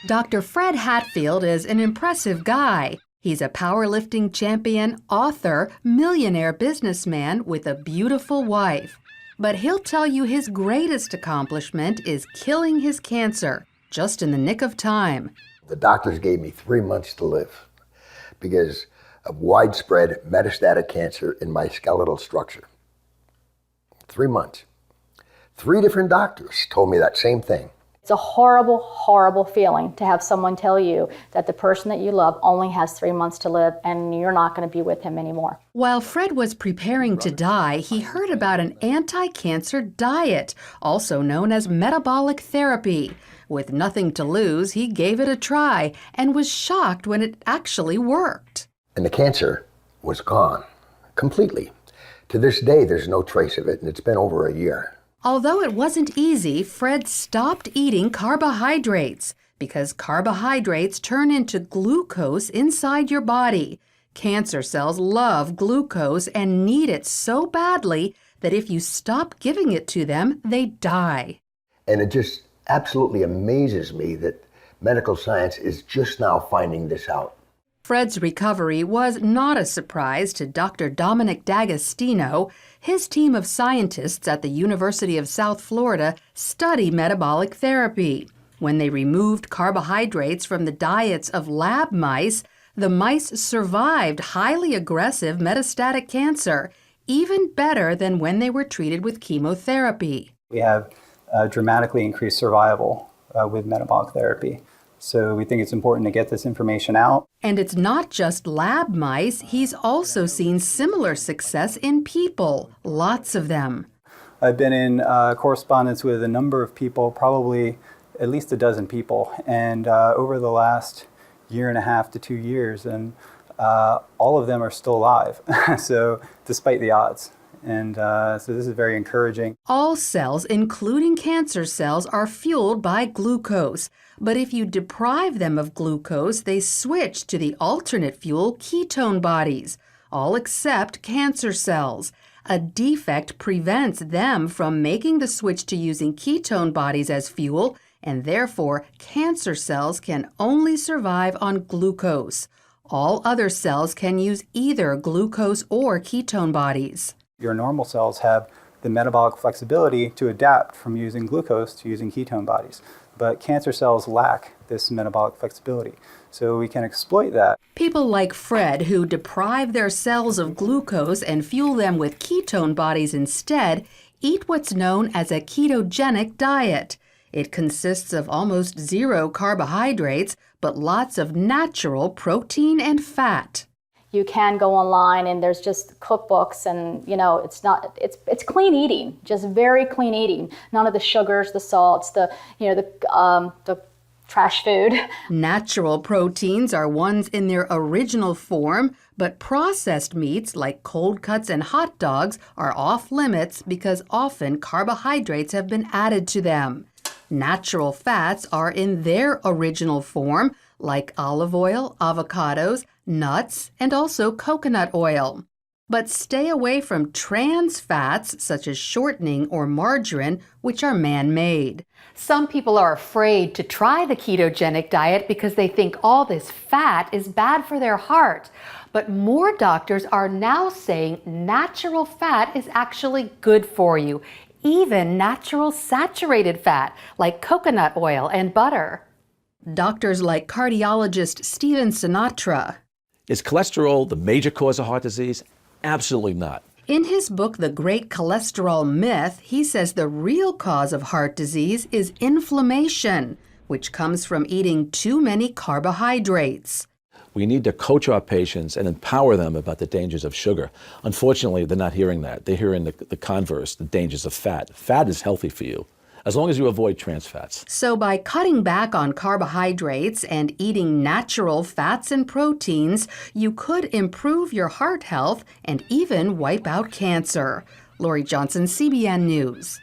Dr. Fred Hatfield is an impressive guy. He's a powerlifting champion, author, millionaire businessman with a beautiful wife. But he'll tell you his greatest accomplishment is killing his cancer, just in the nick of time. The doctors gave me 3 months to live because of widespread metastatic cancer in my skeletal structure. 3 months. 3 different doctors told me that same thing. It's a horrible, horrible feeling to have someone tell you that the person that you love only has 3 months to live and you're not going to be with him anymore. While Fred was preparing to die, he heard about an anti-cancer diet, also known as metabolic therapy. With nothing to lose, he gave it a try and was shocked when it actually worked. And the cancer was gone completely. To this day, there's no trace of it, and it's been over a year. Although it wasn't easy, Fred stopped eating carbohydrates because carbohydrates turn into glucose inside your body. Cancer cells love glucose and need it so badly that if you stop giving it to them, they die. And it just absolutely amazes me that medical science is just now finding this out. Fred's recovery was not a surprise to Dr. Dominic D'Agostino. His team of scientists at the University of South Florida study metabolic therapy. When they removed carbohydrates from the diets of lab mice, the mice survived highly aggressive metastatic cancer, even better than when they were treated with chemotherapy. We have dramatically increased survival with metabolic therapy. So we think it's important to get this information out. And it's not just lab mice. He's also seen similar success in people, lots of them. I've been in correspondence with a number of people, probably at least a dozen people, and over the last 1.5 to 2 years, and all of them are still alive, so despite the odds. And so this is very encouraging. All cells, including cancer cells, are fueled by glucose. But if you deprive them of glucose, they switch to the alternate fuel ketone bodies, all except cancer cells. A defect prevents them from making the switch to using ketone bodies as fuel, and therefore cancer cells can only survive on glucose. All other cells can use either glucose or ketone bodies. Your normal cells have the metabolic flexibility to adapt from using glucose to using ketone bodies. But cancer cells lack this metabolic flexibility, so we can exploit that. People like Fred, who deprive their cells of glucose and fuel them with ketone bodies instead, eat what's known as a ketogenic diet. It consists of almost 0 carbohydrates, but lots of natural protein and fat. You can go online and there's just cookbooks and, it's clean eating, just very clean eating. None of the sugars, the salts, the trash food. Natural proteins are ones in their original form, but processed meats like cold cuts and hot dogs are off limits because often carbohydrates have been added to them. Natural fats are in their original form, like olive oil, avocados, nuts, and also coconut oil. But stay away from trans fats such as shortening or margarine, which are man-made. Some people are afraid to try the ketogenic diet because they think all this fat is bad for their heart. But more doctors are now saying natural fat is actually good for you, even natural saturated fat like coconut oil and butter. Doctors like cardiologist Stephen Sinatra. Is cholesterol the major cause of heart disease? Absolutely not. In his book, The Great Cholesterol Myth, he says the real cause of heart disease is inflammation, which comes from eating too many carbohydrates. We need to coach our patients and empower them about the dangers of sugar. Unfortunately, they're not hearing that. They're hearing the converse, the dangers of fat. Fat is healthy for you, as long as you avoid trans fats. So by cutting back on carbohydrates and eating natural fats and proteins, you could improve your heart health and even wipe out cancer. Lori Johnson, CBN News.